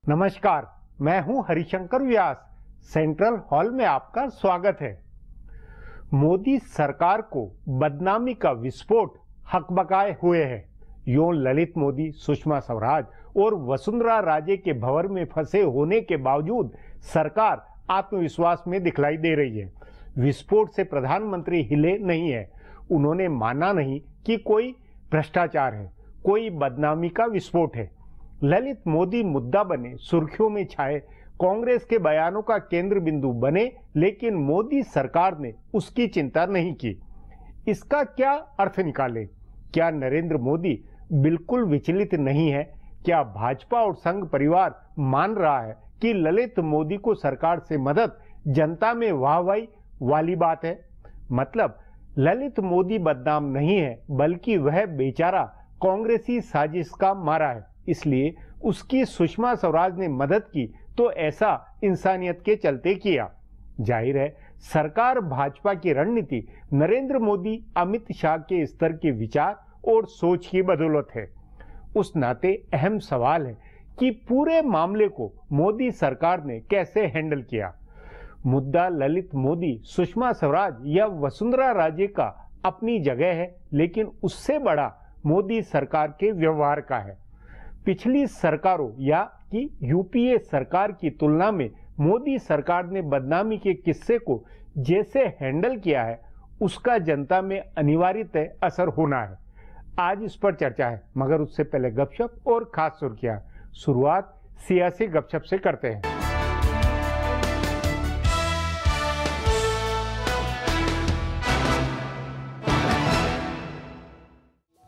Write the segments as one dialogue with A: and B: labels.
A: नमस्कार, मैं हूं हरिशंकर व्यास। सेंट्रल हॉल में आपका स्वागत है। मोदी सरकार को बदनामी का विस्फोट हकबकाए हुए है। यूं ललित मोदी, सुषमा स्वराज और वसुंधरा राजे के भंवर में फंसे होने के बावजूद सरकार आत्मविश्वास में दिखलाई दे रही है। विस्फोट से प्रधानमंत्री हिले नहीं है। उन्होंने माना नहीं कि कोई भ्रष्टाचार है, कोई बदनामी का विस्फोट है। ललित मोदी मुद्दा बने, सुर्खियों में छाए, कांग्रेस के बयानों का केंद्र बिंदु बने, लेकिन मोदी सरकार ने उसकी चिंता नहीं की। इसका क्या अर्थ निकाले? क्या नरेंद्र मोदी बिल्कुल विचलित नहीं है? क्या भाजपा और संघ परिवार मान रहा है कि ललित मोदी को सरकार से मदद जनता में वाहवाही वाली बात है? मतलब ललित मोदी बदनाम नहीं है, बल्कि वह बेचारा कांग्रेसी साजिश का मारा है, इसलिए उसकी सुषमा स्वराज ने मदद की तो ऐसा इंसानियत के चलते किया। जाहिर है सरकार भाजपा की रणनीति नरेंद्र मोदी, अमित शाह के स्तर के विचार और सोच की बदौलत है। उस नाते अहम सवाल है कि पूरे मामले को मोदी सरकार ने कैसे हैंडल किया। मुद्दा ललित मोदी, सुषमा स्वराज या वसुंधरा राजे का अपनी जगह है, लेकिन उससे बड़ा मोदी सरकार के व्यवहार का है। पिछली सरकारों या कि यूपीए सरकार की तुलना में मोदी सरकार ने बदनामी के किस्से को जैसे हैंडल किया है, उसका जनता में अनिवार्यतः असर होना है। आज इस पर चर्चा है, मगर उससे पहले गपशप और खास सुर्खियां। शुरुआत सियासी गपशप से करते हैं।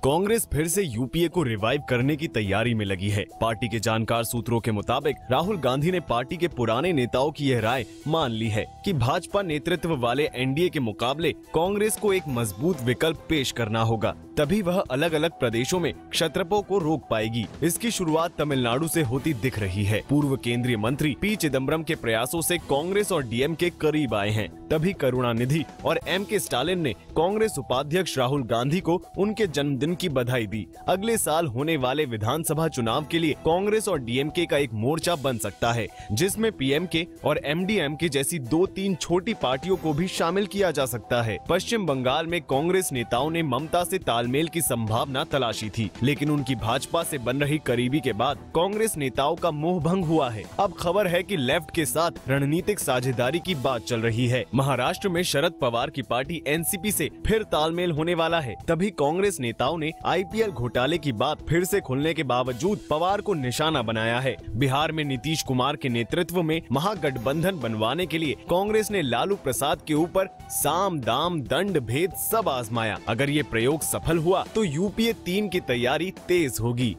B: कांग्रेस फिर से यूपीए को रिवाइव करने की तैयारी में लगी है। पार्टी के जानकार सूत्रों के मुताबिक राहुल गांधी ने पार्टी के पुराने नेताओं की यह राय मान ली है कि भाजपा नेतृत्व वाले एनडीए के मुकाबले कांग्रेस को एक मजबूत विकल्प पेश करना होगा, तभी वह अलग अलग प्रदेशों में क्षत्रपों को रोक पाएगी। इसकी शुरुआत तमिलनाडु से होती दिख रही है। पूर्व केंद्रीय मंत्री पी चिदम्बरम के प्रयासों से कांग्रेस और डीएमके करीब आए हैं। तभी करुणानिधि और एमके स्टालिन ने कांग्रेस उपाध्यक्ष राहुल गांधी को उनके जन्मदिन की बधाई दी। अगले साल होने वाले विधानसभा चुनाव के लिए कांग्रेस और डीएमके का एक मोर्चा बन सकता है, जिसमें पीएमके और एमडीएमके जैसी 2-3 छोटी पार्टियों को भी शामिल किया जा सकता है। पश्चिम बंगाल में कांग्रेस नेताओं ने ममता से तालमेल की संभावना तलाशी थी, लेकिन उनकी भाजपा से बन रही करीबी के बाद कांग्रेस नेताओं का मोह भंग हुआ है। अब खबर है कि लेफ्ट के साथ रणनीतिक साझेदारी की बात चल रही है। महाराष्ट्र में शरद पवार की पार्टी एनसीपी से फिर तालमेल होने वाला है। तभी कांग्रेस नेताओं ने आईपीएल घोटाले की बात फिर से खुलने के बावजूद पवार को निशाना बनाया है। बिहार में नीतीश कुमार के नेतृत्व में महागठबंधन बनवाने के लिए कांग्रेस ने लालू प्रसाद के ऊपर साम दाम दंड भेद सब आजमाया। अगर ये प्रयोग सफल हुआ तो यूपीए 3 की तैयारी तेज होगी।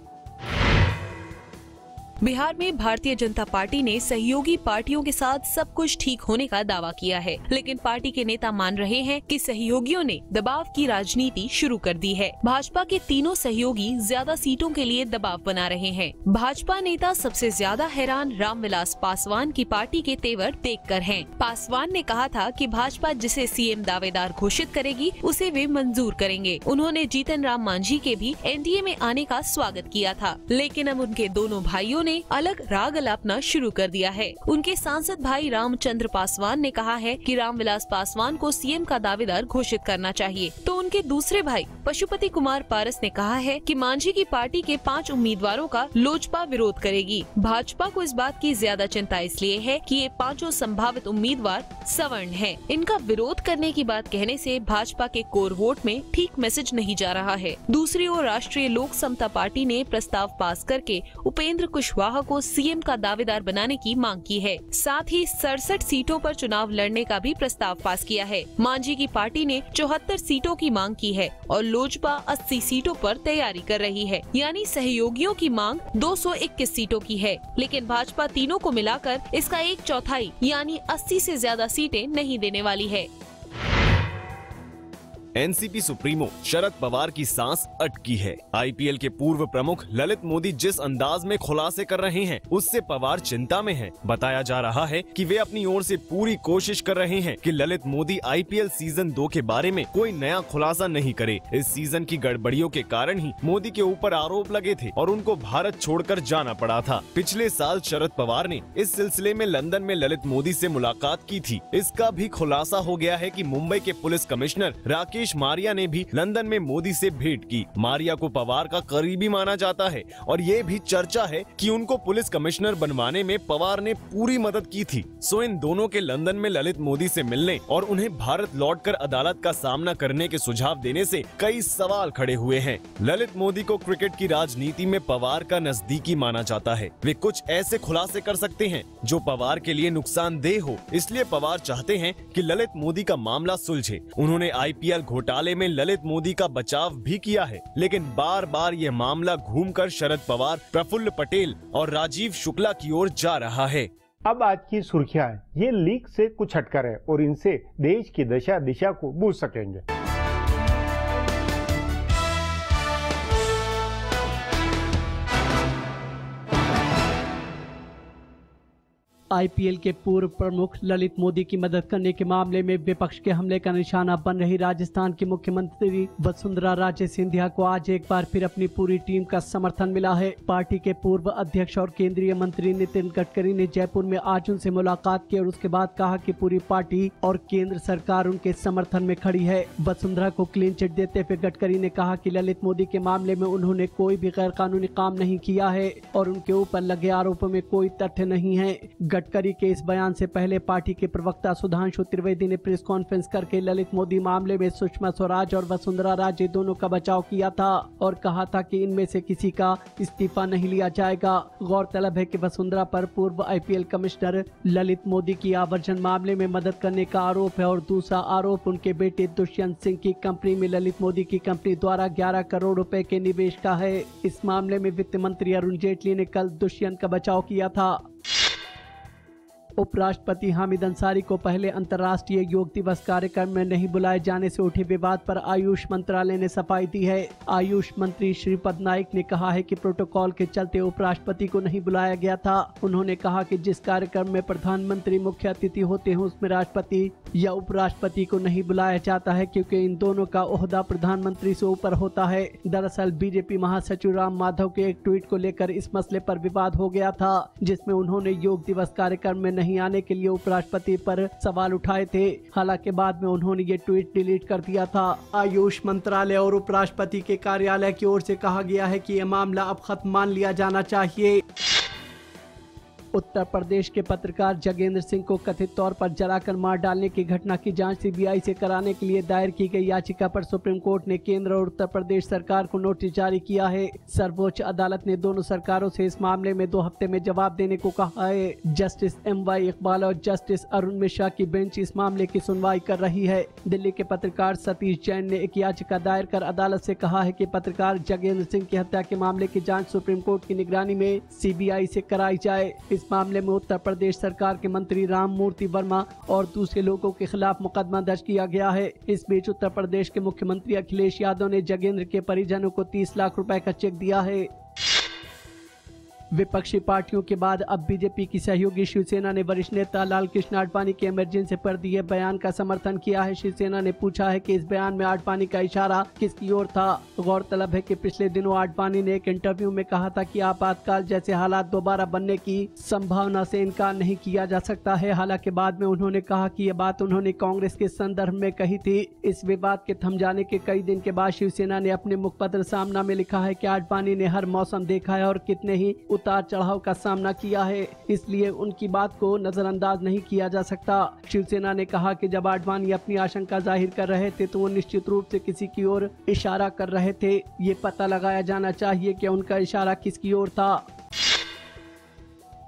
C: बिहार में भारतीय जनता पार्टी ने सहयोगी पार्टियों के साथ सब कुछ ठीक होने का दावा किया है, लेकिन पार्टी के नेता मान रहे हैं कि सहयोगियों ने दबाव की राजनीति शुरू कर दी है। भाजपा के तीनों सहयोगी ज्यादा सीटों के लिए दबाव बना रहे हैं। भाजपा नेता सबसे ज्यादा हैरान रामविलास पासवान की पार्टी के तेवर देखकर हैं। पासवान ने कहा था कि भाजपा जिसे सीएम दावेदार घोषित करेगी उसे वे मंजूर करेंगे। उन्होंने जीतन राम मांझी के भी एनडीए में आने का स्वागत किया था, लेकिन अब उनके दोनों भाइयों ने अलग राग अलापना शुरू कर दिया है। उनके सांसद भाई रामचंद्र पासवान ने कहा है कि रामविलास पासवान को सीएम का दावेदार घोषित करना चाहिए, तो उनके दूसरे भाई पशुपति कुमार पारस ने कहा है कि मांझी की पार्टी के 5 उम्मीदवारों का लोजपा विरोध करेगी। भाजपा को इस बात की ज्यादा चिंता इसलिए है कि ये 5 संभावित उम्मीदवार सवर्ण हैं। इनका विरोध करने की बात कहने से भाजपा के कोर वोट में ठीक मैसेज नहीं जा रहा है। दूसरी ओर राष्ट्रीय लोक समता पार्टी ने प्रस्ताव पास करके उपेंद्र कुशवाहा को सीएम का दावेदार बनाने की मांग की है। साथ ही 67 सीटों पर चुनाव लड़ने का भी प्रस्ताव पास किया है। मांझी की पार्टी ने 74 सीटों की मांग की है और लोजपा 80 सीटों पर तैयारी कर रही है, यानी सहयोगियों की मांग 221 सीटों की है, लेकिन भाजपा तीनों को मिलाकर इसका 1/4 यानी 80 से ज्यादा सीटें नहीं देने वाली है।
B: एनसीपी सुप्रीमो शरद पवार की सांस अटकी है। आईपीएल के पूर्व प्रमुख ललित मोदी जिस अंदाज में खुलासे कर रहे हैं उससे पवार चिंता में हैं। बताया जा रहा है कि वे अपनी ओर से पूरी कोशिश कर रहे हैं कि ललित मोदी आईपीएल सीजन 2 के बारे में कोई नया खुलासा नहीं करे। इस सीजन की गड़बड़ियों के कारण ही मोदी के ऊपर आरोप लगे थे और उनको भारत छोड़कर जाना पड़ा था। पिछले साल शरद पवार ने इस सिलसिले में लंदन में ललित मोदी से मुलाकात की थी। इसका भी खुलासा हो गया है कि मुंबई के पुलिस कमिश्नर राकेश मारिया ने भी लंदन में मोदी से भेंट की। मारिया को पवार का करीबी माना जाता है और ये भी चर्चा है कि उनको पुलिस कमिश्नर बनवाने में पवार ने पूरी मदद की थी। सो इन दोनों के लंदन में ललित मोदी से मिलने और उन्हें भारत लौटकर अदालत का सामना करने के सुझाव देने से कई सवाल खड़े हुए हैं। ललित मोदी को क्रिकेट की राजनीति में पवार का नजदीकी माना जाता है। वे कुछ ऐसे खुलासे कर सकते हैं जो पवार के लिए नुकसानदेह हो, इसलिए पवार चाहते हैं कि ललित मोदी का मामला सुलझे। उन्होंने आईपीएल घोटाले में ललित मोदी का बचाव भी किया है, लेकिन बार बार यह मामला घूमकर शरद पवार, प्रफुल्ल पटेल और राजीव शुक्ला की ओर जा रहा है।
A: अब आज की सुर्खियां ये लीक से कुछ हटकर है और इनसे देश की दशा दिशा को बूझ सकेंगे।
D: आईपीएल के पूर्व प्रमुख ललित मोदी की मदद करने के मामले में विपक्ष के हमले का निशाना बन रही राजस्थान की मुख्यमंत्री वसुंधरा राजे सिंधिया को आज एक बार फिर अपनी पूरी टीम का समर्थन मिला है। पार्टी के पूर्व अध्यक्ष और केंद्रीय मंत्री नितिन गडकरी ने जयपुर में आज उनसे मुलाकात की और उसके बाद कहा कि पूरी पार्टी और केंद्र सरकार उनके समर्थन में खड़ी है। वसुंधरा को क्लीन चिट देते हुए गडकरी ने कहा कि ललित मोदी के मामले में उन्होंने कोई भी गैर कानूनी काम नहीं किया है और उनके ऊपर लगे आरोपों में कोई तथ्य नहीं है। गडकरी के इस बयान से पहले पार्टी के प्रवक्ता सुधांशु त्रिवेदी ने प्रेस कॉन्फ्रेंस करके ललित मोदी मामले में सुषमा स्वराज और वसुंधरा राजे दोनों का बचाव किया था और कहा था कि इनमें से किसी का इस्तीफा नहीं लिया जाएगा। गौरतलब है कि वसुंधरा पर पूर्व आईपीएल कमिश्नर ललित मोदी की आवर्जन मामले में मदद करने का आरोप है और दूसरा आरोप उनके बेटे दुष्यंत सिंह की कंपनी में ललित मोदी की कंपनी द्वारा 11 करोड़ रुपए के निवेश का है। इस मामले में वित्त मंत्री अरुण जेटली ने कल दुष्यंत का बचाव किया था। उपराष्ट्रपति हामिद अंसारी को पहले अंतर्राष्ट्रीय योग दिवस कार्यक्रम में नहीं बुलाए जाने से उठे विवाद पर आयुष मंत्रालय ने सफाई दी है। आयुष मंत्री श्रीपद नाइक ने कहा है कि प्रोटोकॉल के चलते उपराष्ट्रपति को नहीं बुलाया गया था। उन्होंने कहा कि जिस कार्यक्रम में प्रधानमंत्री मुख्य अतिथि होते हैं उसमें राष्ट्रपति या उपराष्ट्रपति को नहीं बुलाया जाता है क्योंकि इन दोनों का ओहदा प्रधानमंत्री से ऊपर होता है। दरअसल बीजेपी महासचिव राम माधव के एक ट्वीट को लेकर इस मसले पर विवाद हो गया था, जिसमें उन्होंने योग दिवस कार्यक्रम में नहीं आने के लिए उपराष्ट्रपति पर सवाल उठाए थे। हालांकि बाद में उन्होंने ये ट्वीट डिलीट कर दिया था। आयुष मंत्रालय और उपराष्ट्रपति के कार्यालय की ओर से कहा गया है कि यह मामला अब खत्म मान लिया जाना चाहिए। उत्तर प्रदेश के पत्रकार जगेंद्र सिंह को कथित तौर पर जलाकर मार डालने की घटना की जांच सीबीआई से कराने के लिए दायर की गई याचिका पर सुप्रीम कोर्ट ने केंद्र और उत्तर प्रदेश सरकार को नोटिस जारी किया है। सर्वोच्च अदालत ने दोनों सरकारों से इस मामले में 2 हफ्ते में जवाब देने को कहा है। जस्टिस MY इकबाल और जस्टिस अरुण मिश्रा की बेंच इस मामले की सुनवाई कर रही है। दिल्ली के पत्रकार सतीश जैन ने एक याचिका दायर कर अदालत से कहा है कि पत्रकार जगेंद्र सिंह की हत्या के मामले की जाँच सुप्रीम कोर्ट की निगरानी में सीबीआई से कराई जाए। इस मामले में उत्तर प्रदेश सरकार के मंत्री राम मूर्ति वर्मा और दूसरे लोगों के खिलाफ मुकदमा दर्ज किया गया है। इस बीच उत्तर प्रदेश के मुख्यमंत्री अखिलेश यादव ने जगेंद्र के परिजनों को 30 लाख रुपए का चेक दिया है। विपक्षी पार्टियों के बाद अब बीजेपी की सहयोगी शिवसेना ने वरिष्ठ नेता लालकृष्ण आडवाणी के इमरजेंसी पर दिए बयान का समर्थन किया है। शिवसेना ने पूछा है कि इस बयान में आडवाणी का इशारा किसकी ओर था। गौरतलब है कि पिछले दिनों आडवाणी ने एक इंटरव्यू में कहा था कि आपातकाल जैसे हालात दोबारा बनने की संभावना से इनकार नहीं किया जा सकता है। हालांकि बाद में उन्होंने कहा कि यह बात उन्होंने कांग्रेस के संदर्भ में कही थी। इस विवाद के थम जाने के कई दिन के बाद शिवसेना ने अपने मुखपत्र सामना में लिखा है कि आडवाणी ने हर मौसम देखा है और कितने ही उतार चढ़ाव का सामना किया है, इसलिए उनकी बात को नजरअंदाज नहीं किया जा सकता। शिवसेना ने कहा कि जब आडवाणी अपनी आशंका जाहिर कर रहे थे तो वो निश्चित रूप से किसी की ओर इशारा कर रहे थे। ये पता लगाया जाना चाहिए कि उनका इशारा किसकी ओर था।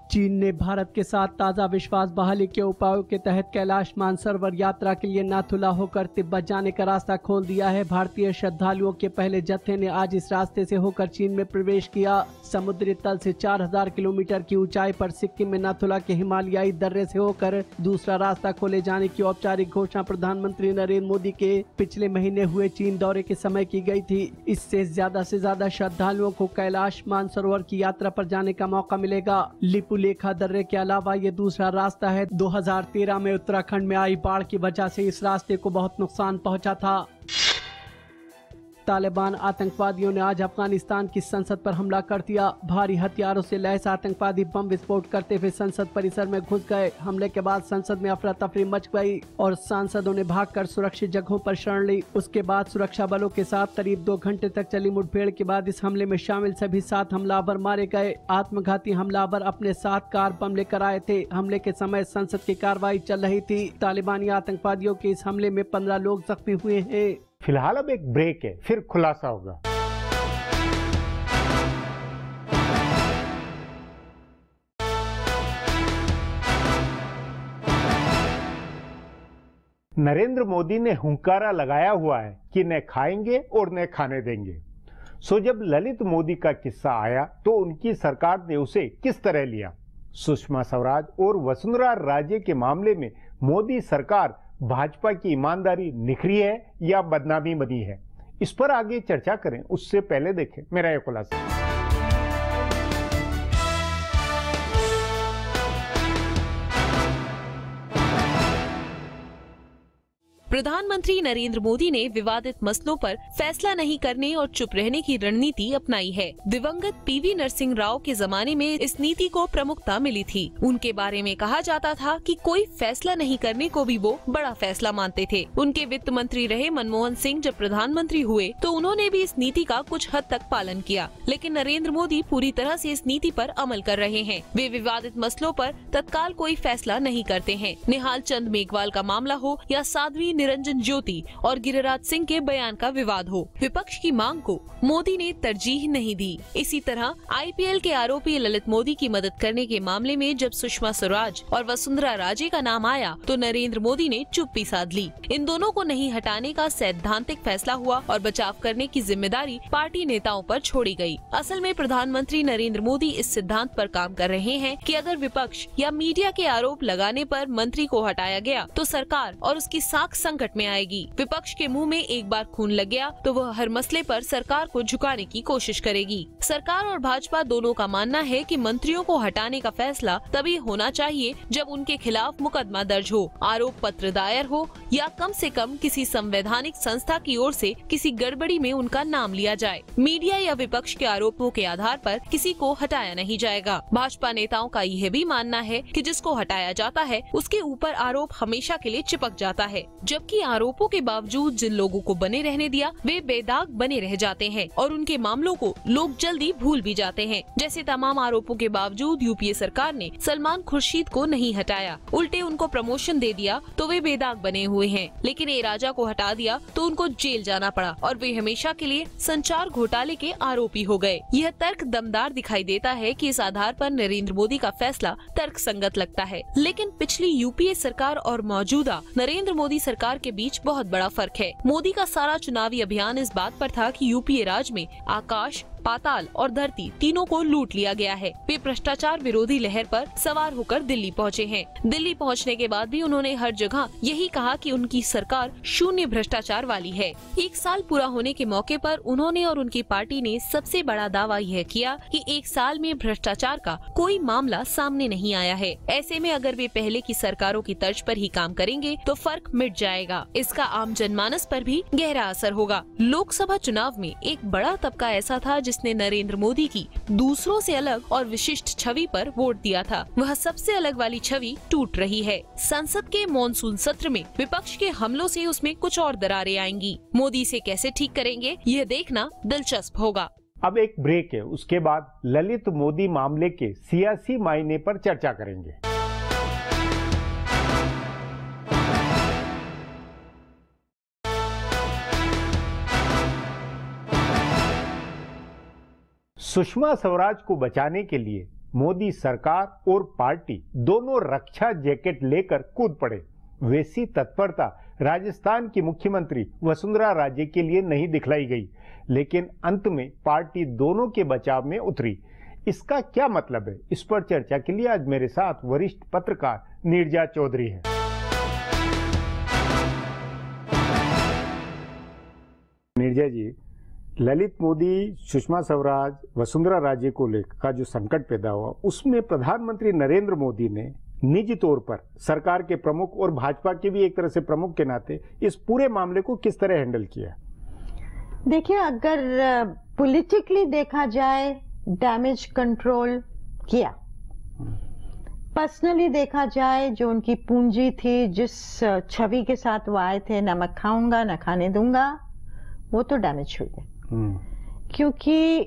D: चीन ने भारत के साथ ताज़ा विश्वास बहाली के उपायों के तहत कैलाश मानसरोवर यात्रा के लिए नाथुला होकर तिब्बत जाने का रास्ता खोल दिया है। भारतीय श्रद्धालुओं के पहले जत्थे ने आज इस रास्ते से होकर चीन में प्रवेश किया। समुद्री तल से 4000 किलोमीटर की ऊंचाई पर सिक्किम में नाथुला के हिमालयाई दर्रे से होकर दूसरा रास्ता खोले जाने की औपचारिक घोषणा प्रधानमंत्री नरेंद्र मोदी के पिछले महीने हुए चीन दौरे के समय की गई थी। इससे ज्यादा से ज्यादा श्रद्धालुओं को कैलाश मानसरोवर की यात्रा पर जाने का मौका मिलेगा। लिपुलेखा दर्रे के अलावा ये दूसरा रास्ता है। 2013 में उत्तराखंड में आई बाढ़ की वजह से इस रास्ते को बहुत नुकसान पहुंचा था। तालिबान आतंकवादियों ने आज अफगानिस्तान की संसद पर हमला कर दिया। भारी हथियारों से लैस आतंकवादी बम विस्फोट करते हुए संसद परिसर में घुस गए। हमले के बाद संसद में अफरा तफरी मच गई और सांसदों ने भागकर सुरक्षित जगहों पर शरण ली। उसके बाद सुरक्षा बलों के साथ करीब 2 घंटे तक चली मुठभेड़ के बाद इस हमले में शामिल सभी 7 हमलावर मारे गए। आत्मघाती हमलावर अपने साथ कार बम लेकर आए थे। हमले के समय संसद की कार्रवाई चल रही थी। तालिबानी आतंकवादियों के इस हमले में 15 लोग जख्मी हुए हैं।
A: फिलहाल अब एक ब्रेक है, फिर खुलासा होगा। नरेंद्र मोदी ने हुंकारा लगाया हुआ है कि न खाएंगे और न खाने देंगे। सो जब ललित मोदी का किस्सा आया तो उनकी सरकार ने उसे किस तरह लिया? सुषमा स्वराज और वसुंधरा राजे के मामले में मोदी सरकार भाजपा की ईमानदारी निखरी है या बदनामी बनी है? इस पर आगे चर्चा करें, उससे पहले देखें मेरा यह खुलासा।
C: प्रधानमंत्री नरेंद्र मोदी ने विवादित मसलों पर फैसला नहीं करने और चुप रहने की रणनीति अपनाई है। दिवंगत पीवी नरसिंह राव के जमाने में इस नीति को प्रमुखता मिली थी। उनके बारे में कहा जाता था कि कोई फैसला नहीं करने को भी वो बड़ा फैसला मानते थे। उनके वित्त मंत्री रहे मनमोहन सिंह जब प्रधानमंत्री हुए तो उन्होंने भी इस नीति का कुछ हद तक पालन किया, लेकिन नरेंद्र मोदी पूरी तरह से इस नीति पर अमल कर रहे हैं। वे विवादित मसलों पर तत्काल कोई फैसला नहीं करते हैं। निहाल चंद मेघवाल का मामला हो या साध्वी निरंजन ज्योति और गिरिराज सिंह के बयान का विवाद हो, विपक्ष की मांग को मोदी ने तरजीह नहीं दी। इसी तरह आईपीएल के आरोपी ललित मोदी की मदद करने के मामले में जब सुषमा स्वराज और वसुंधरा राजे का नाम आया तो नरेंद्र मोदी ने चुप्पी साध ली। इन दोनों को नहीं हटाने का सैद्धांतिक फैसला हुआ और बचाव करने की जिम्मेदारी पार्टी नेताओं पर छोड़ी गई। असल में प्रधानमंत्री नरेंद्र मोदी इस सिद्धांत पर काम कर रहे हैं कि अगर विपक्ष या मीडिया के आरोप लगाने पर मंत्री को हटाया गया तो सरकार और उसकी साख संकट में आएगी। विपक्ष के मुंह में एक बार खून लग गया तो वह हर मसले पर सरकार को झुकाने की कोशिश करेगी। सरकार और भाजपा दोनों का मानना है कि मंत्रियों को हटाने का फैसला तभी होना चाहिए जब उनके खिलाफ मुकदमा दर्ज हो, आरोप पत्र दायर हो या कम से कम किसी संवैधानिक संस्था की ओर से किसी गड़बड़ी में उनका नाम लिया जाए। मीडिया या विपक्ष के आरोपों के आधार पर किसी को हटाया नहीं जाएगा। भाजपा नेताओं का यह भी मानना है कि जिसको हटाया जाता है उसके ऊपर आरोप हमेशा के लिए चिपक जाता है, जबकि आरोपों के बावजूद जिन लोगों को बने रहने दिया वे बेदाग बने रह जाते हैं और उनके मामलों को लोग जल्दी भूल भी जाते हैं। जैसे तमाम आरोपों के बावजूद यूपीए सरकार ने सलमान खुर्शीद को नहीं हटाया, उल्टे उनको प्रमोशन दे दिया तो वे बेदाग बने हुए हैं। लेकिन ए राजा को हटा दिया तो उनको जेल जाना पड़ा और वे हमेशा के लिए संचार घोटाले के आरोपी हो गए। यह तर्क दमदार दिखाई देता है कि इस आधार पर नरेंद्र मोदी का फैसला तर्क संगत लगता है। लेकिन पिछली यूपीए सरकार और मौजूदा नरेंद्र मोदी सरकार के बीच बहुत बड़ा फर्क है। मोदी का सारा चुनावी अभियान इस बात पर था कि यूपीए राज में आकाश, पाताल और धरती तीनों को लूट लिया गया है। वे भ्रष्टाचार विरोधी लहर पर सवार होकर दिल्ली पहुंचे हैं। दिल्ली पहुंचने के बाद भी उन्होंने हर जगह यही कहा कि उनकी सरकार शून्य भ्रष्टाचार वाली है। 1 साल पूरा होने के मौके पर उन्होंने और उनकी पार्टी ने सबसे बड़ा दावा यह किया कि 1 साल में भ्रष्टाचार का कोई मामला सामने नहीं आया है। ऐसे में अगर वे पहले की सरकारों की तर्ज पर ही काम करेंगे तो फर्क मिट जाएगा। इसका आम जनमानस पर भी गहरा असर होगा। लोकसभा चुनाव में एक बड़ा तबका ऐसा था जिसने नरेंद्र मोदी की दूसरों से अलग और विशिष्ट छवि पर वोट दिया था। वह सबसे अलग वाली छवि टूट रही है। संसद के मॉनसून सत्र में विपक्ष के हमलों से उसमें कुछ और दरारें आएंगी। मोदी से कैसे ठीक करेंगे यह देखना दिलचस्प होगा।
A: अब एक ब्रेक है, उसके बाद ललित मोदी मामले के सियासी मायने पर चर्चा करेंगे। सुषमा स्वराज को बचाने के लिए मोदी सरकार और पार्टी दोनों रक्षा जैकेट लेकर कूद पड़े। वैसी तत्परता राजस्थान की मुख्यमंत्री वसुंधरा राजे के लिए नहीं दिखलाई गई, लेकिन अंत में पार्टी दोनों के बचाव में उतरी। इसका क्या मतलब है, इस पर चर्चा के लिए आज मेरे साथ वरिष्ठ पत्रकार नीरजा चौधरी हैं। नीरजा जी, ललित मोदी, सुषमा स्वराज, वसुंधरा राजे को लेकर का जो संकट पैदा हुआ, उसमें प्रधानमंत्री नरेंद्र मोदी ने निजी तौर पर सरकार के प्रमुख और भाजपा के भी एक तरह से प्रमुख के नाते इस पूरे मामले को किस तरह हैंडल किया?
E: देखिए, अगर पॉलिटिकली देखा जाए डैमेज कंट्रोल किया, पर्सनली देखा जाए जो उनकी पूंजी थी, जिस छवि के साथ वो आए थे, न मैं खाऊंगा न खाने दूंगा, वो तो डैमेज हुई है। क्योंकि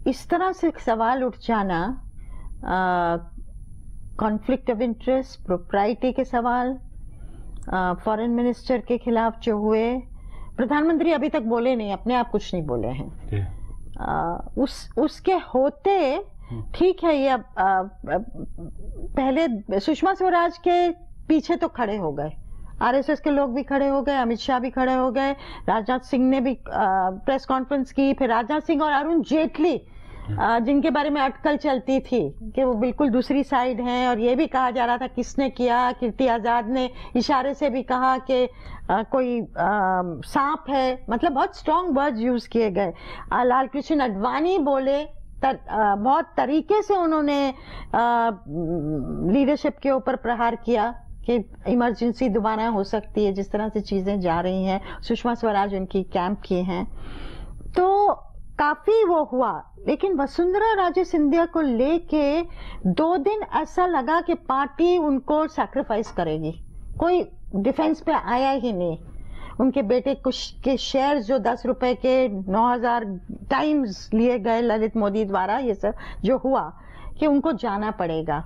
E: इस तरह से सवाल उठ जाना, कॉन्फ्लिक्ट ऑफ इंटरेस्ट, प्रोप्राइटी के सवाल, फॉरेन मिनिस्टर के खिलाफ जो हुए, प्रधानमंत्री अभी तक बोले नहीं, अपने आप कुछ नहीं बोले हैं। उसके होते ठीक है, ये पहले सुषमा स्वराज के पीछे तो खड़े हो गए, आरएसएस के लोग भी खड़े हो गए, अमित शाह भी खड़े हो गए, राजनाथ सिंह ने भी प्रेस कॉन्फ्रेंस की, फिर राजनाथ सिंह और अरुण जेटली जिनके बारे में अटकल चलती थी कि वो बिल्कुल दूसरी साइड हैं, और ये भी कहा जा रहा था किसने किया, कीर्ति आजाद ने इशारे से भी कहा कि कोई सांप है, मतलब बहुत स्ट्रॉन्ग वर्ड्स यूज किए गए। लाल कृष्ण आडवाणी बोले, बहुत तरीके से उन्होंने लीडरशिप के ऊपर प्रहार किया कि इमरजेंसी दोबारा हो सकती है, जिस तरह से चीजें जा रही हैं। सुषमा स्वराज उनकी कैंप की हैं, तो काफी वो हुआ। लेकिन वसुंधरा राजे सिंधिया को लेके 2 दिन ऐसा लगा कि पार्टी उनको सैक्रिफाइस करेगी, कोई डिफेंस पे आया ही नहीं। उनके बेटे कुछ के शेयर्स जो 10 रुपए के 9000 टाइम्स लिए गए ललित मोदी द्वारा, ये सब जो हुआ कि उनको जाना पड़ेगा।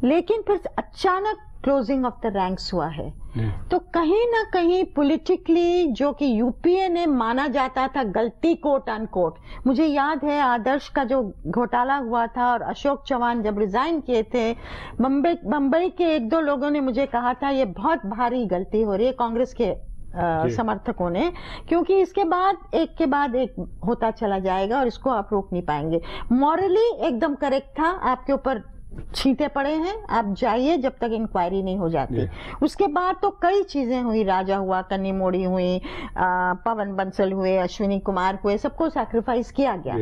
E: लेकिन फिर अचानक क्लोजिंग ऑफ द रैंक्स हुआ है, तो कहीं ना कहीं पॉलिटिकली जो कि यूपीए ने माना जाता था गलती, कोट अनकोट, मुझे याद है आदर्श का जो घोटाला हुआ था और अशोक चौहान जब रिजाइन किए थे, बम्बई के 1-2 लोगों ने मुझे कहा था ये बहुत भारी गलती हो रही है कांग्रेस के समर्थकों ने, क्योंकि इसके बाद एक के बाद एक होता चला जाएगा और इसको आप रोक नहीं पाएंगे। मॉरली एकदम करेक्ट था, आपके ऊपर छींटे पड़े हैं, आप जाइए जब तक इंक्वायरी नहीं हो जाती। उसके बाद तो कई चीजें हुई, राजा हुआ, कन्नी मोड़ी हुई, पवन बंसल हुए, अश्विनी कुमार हुए, सबको सैक्रिफाइस किया गया।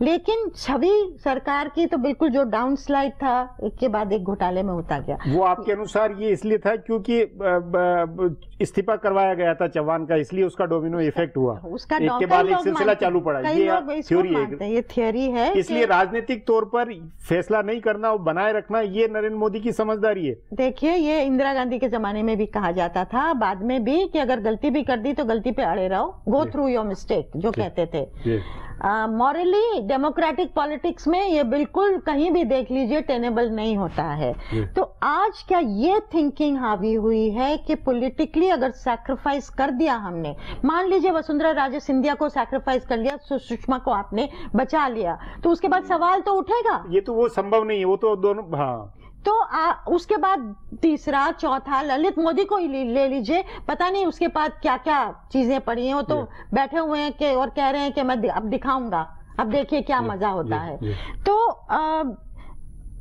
E: लेकिन छवि सरकार की तो बिल्कुल जो डाउन स्लाइड था, एक के बाद एक घोटाले में होता गया। वो
A: आपके अनुसार ये इसलिए था क्योंकि इस्तीफा करवाया गया था चौहान का, इसलिए उसका डोमिनो इफेक्ट हुआ,
E: उसका
A: एक के बाद एक सिलसिला चालू पड़ा।
E: ये थ्योरी है,
A: इसलिए राजनीतिक तौर पर फैसला नहीं करना, बनाए रखना, ये नरेंद्र मोदी की समझदारी है।
E: देखिए, ये इंदिरा गांधी के जमाने में भी कहा जाता था, बाद में भी, कि अगर गलती भी कर दी तो गलती पे अड़े रहो, गो थ्रू योर मिस्टेक, जो कहते थे। मॉरली डेमोक्रेटिक पॉलिटिक्स में ये बिल्कुल कहीं भी देख लीजिए टेनेबल नहीं होता है। तो आज क्या ये थिंकिंग हावी हुई है कि पॉलिटिकली अगर सैक्रिफाइस कर दिया हमने, मान लीजिए वसुंधरा राजे सिंधिया को सैक्रिफाइस कर लिया, सुषमा को आपने बचा लिया, तो उसके बाद सवाल तो उठेगा।
A: ये तो वो संभव नहीं है, वो तो दोनों, हाँ।
E: तो उसके बाद तीसरा, चौथा, ललित मोदी को ही ले लीजिए, पता नहीं उसके बाद क्या क्या चीजें पड़ी हैं, वो तो बैठे हुए हैं कि और कह रहे हैं कि मैं अब दिखाऊंगा, अब देखिए क्या मजा होता है। तो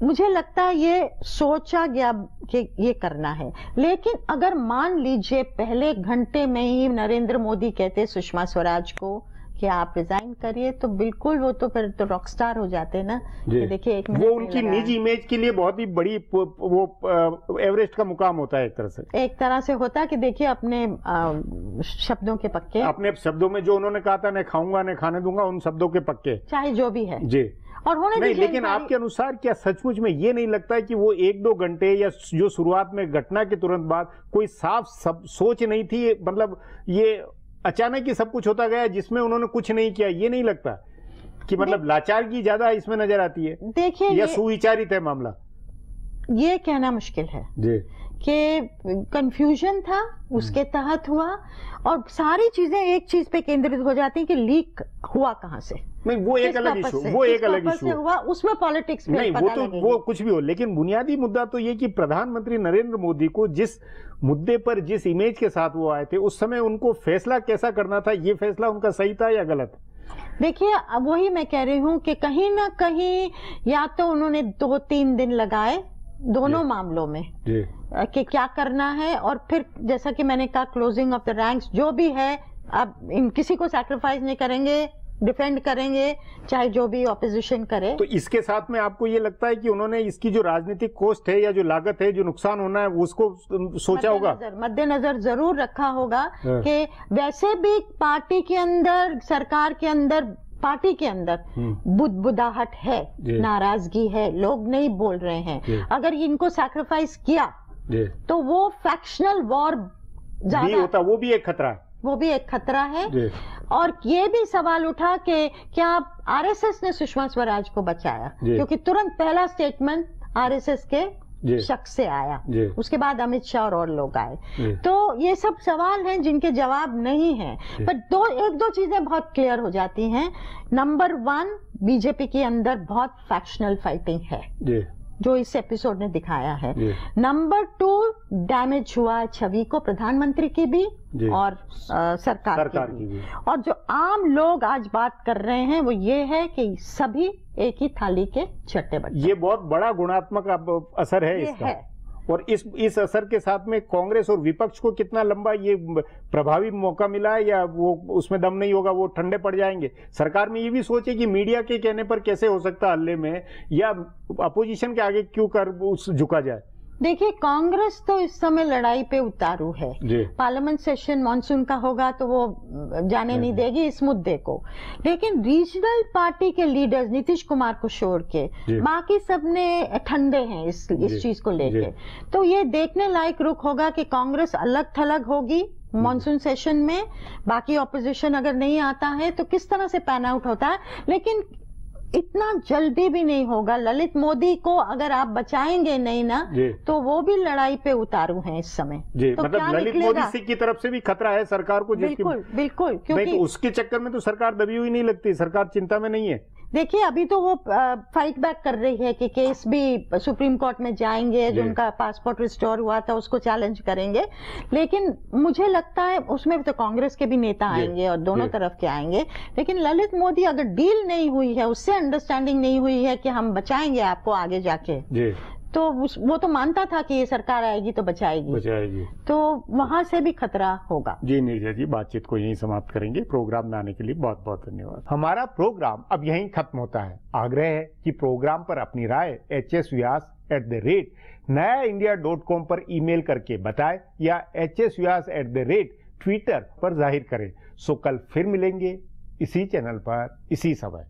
E: मुझे लगता है ये सोचा गया कि ये करना है। लेकिन अगर मान लीजिए पहले घंटे में ही नरेंद्र मोदी कहते सुषमा स्वराज को कि आप रिजाइन करिए, तो बिल्कुल वो तो फिर तो रॉक स्टार हो जाते ना। देखिए, वो
A: उनकी निजी इमेज के लिए बहुत ही बड़ी वो एवरेस्ट का मुकाम होता है, एक तरह से
E: होता है कि देखिए अपने शब्दों के पक्के,
A: अपने शब्दों में जो उन्होंने कहा था, न खाऊंगा न खाने दूंगा, उन शब्दों के पक्के,
E: चाहे जो भी है
A: जी। और होने नहीं, लेकिन आपके अनुसार क्या सचमुच में ये नहीं लगता है कि वो 1-2 घंटे या जो शुरुआत में घटना के तुरंत बाद कोई साफ सोच नहीं थी, मतलब ये अचानक ही सब कुछ होता गया जिसमें उन्होंने कुछ नहीं किया? ये नहीं लगता कि मतलब लाचारगी ज्यादा इसमें नजर आती है,
E: देखिए,
A: या सुविचारित है मामला?
E: ये कहना मुश्किल है
A: जी,
E: कि कंफ्यूजन था, उसके तहत हुआ, और सारी चीजें एक चीज पे केंद्रित हो जाती हैं कि लीक हुआ कहां से।
A: नहीं, वो एक अलग इशू, वो एक अलग इशू
E: हुआ, उसमें पॉलिटिक्स में
A: नहीं, वो तो वो कुछ भी हो, लेकिन बुनियादी मुद्दा तो ये कि प्रधानमंत्री नरेंद्र मोदी को जिस मुद्दे पर, जिस इमेज के साथ वो आए थे, उस समय उनको फैसला कैसा करना था, ये फैसला उनका सही था या गलत?
E: देखिए, अब वही मैं कह रही हूँ कि कहीं ना कहीं या तो उन्होंने 2-3 दिन लगाए दोनों मामलों में कि क्या करना है, और फिर जैसा कि मैंने कहा क्लोजिंग ऑफ द रैंक्स जो भी है, अब किसी को सैक्रिफाइस नहीं करेंगे, डिफेंड करेंगे, चाहे जो भी ऑपोजिशन करे।
A: तो इसके साथ में आपको ये लगता है कि उन्होंने इसकी जो राजनीतिक कॉस्ट है या जो लागत है, जो नुकसान होना है, उसको सोचा होगा,
E: मद्देनजर जरूर रखा होगा कि वैसे भी पार्टी के अंदर, सरकार के अंदर, पार्टी के अंदर बुदबुदाहट है, नाराजगी है, लोग नहीं बोल रहे हैं। अगर इनको सैक्रिफाइस किया तो वो फैक्शनल वॉर
A: भी होता, वो भी एक खतरा है,
E: वो भी एक खतरा है। और ये भी सवाल उठा कि क्या आरएसएस ने सुषमा स्वराज को बचाया, क्योंकि तुरंत पहला स्टेटमेंट आरएसएस के शख्स से आया, उसके बाद अमित शाह और लोग आए। तो ये सब सवाल हैं जिनके जवाब नहीं है, पर एक दो चीजें बहुत क्लियर हो जाती हैं। नंबर 1, बीजेपी के अंदर बहुत फैक्शनल फाइटिंग है, जो इस एपिसोड ने दिखाया है। नंबर 2, डैमेज हुआ छवि को, प्रधानमंत्री की भी और सरकार की भी। और जो आम लोग आज बात कर रहे हैं वो ये है कि सभी एक ही थाली के छठे बच्चे।
A: ये बहुत बड़ा गुणात्मक असर है इसका है। और इस असर के साथ में कांग्रेस और विपक्ष को कितना लंबा ये प्रभावी मौका मिला है, या वो उसमें दम नहीं होगा, वो ठंडे पड़ जाएंगे? सरकार में ये भी सोचे कि मीडिया के कहने पर कैसे हो सकता है हल्ले में, या अपोजिशन के आगे क्यों कर झुका जाए?
E: देखिए, कांग्रेस तो इस समय लड़ाई पे उतारू है। पार्लियामेंट सेशन मॉनसून का होगा तो वो जाने नहीं देगी इस मुद्दे को, लेकिन रीजनल पार्टी के लीडर्स नीतीश कुमार को छोड़ के बाकी सबने ठंडे हैं इस चीज को लेके। तो ये देखने लायक रुख होगा कि कांग्रेस अलग थलग होगी मॉनसून सेशन में, बाकी ऑपोजिशन अगर नहीं आता है तो किस तरह से पैन आउट होता है। लेकिन इतना जल्दी भी नहीं होगा। ललित मोदी को अगर आप बचाएंगे नहीं ना, तो वो भी लड़ाई पे उतारू हैं इस समय। तो
A: मतलब ललित मोदी की तरफ से भी खतरा है सरकार को।
E: बिल्कुल बिल्कुल, क्योंकि
A: तो उसके चक्कर में तो सरकार दबी हुई नहीं लगती, सरकार चिंता में नहीं है।
E: देखिए, अभी तो वो फाइट बैक कर रही है कि केस भी सुप्रीम कोर्ट में जाएंगे, जो उनका पासपोर्ट रिस्टोर हुआ था उसको चैलेंज करेंगे। लेकिन मुझे लगता है उसमें तो कांग्रेस के भी नेता आएंगे और दोनों तरफ के आएंगे। लेकिन ललित मोदी, अगर डील नहीं हुई है, उससे अंडरस्टैंडिंग नहीं हुई है कि हम बचाएंगे आपको आगे जाके, तो वो तो मानता था कि ये सरकार आएगी तो बचाएगी, तो वहां से भी खतरा होगा।
A: जी नीरजा जी, बातचीत को यहीं समाप्त करेंगे। प्रोग्राम में आने के लिए बहुत बहुत धन्यवाद। हमारा प्रोग्राम अब यहीं खत्म होता है। आग्रह है कि प्रोग्राम पर अपनी राय hsvyas@nayaindia.com पर ईमेल करके बताएं, या hsvyas@twitter पर जाहिर करें। सो कल फिर मिलेंगे इसी चैनल पर, इसी समय।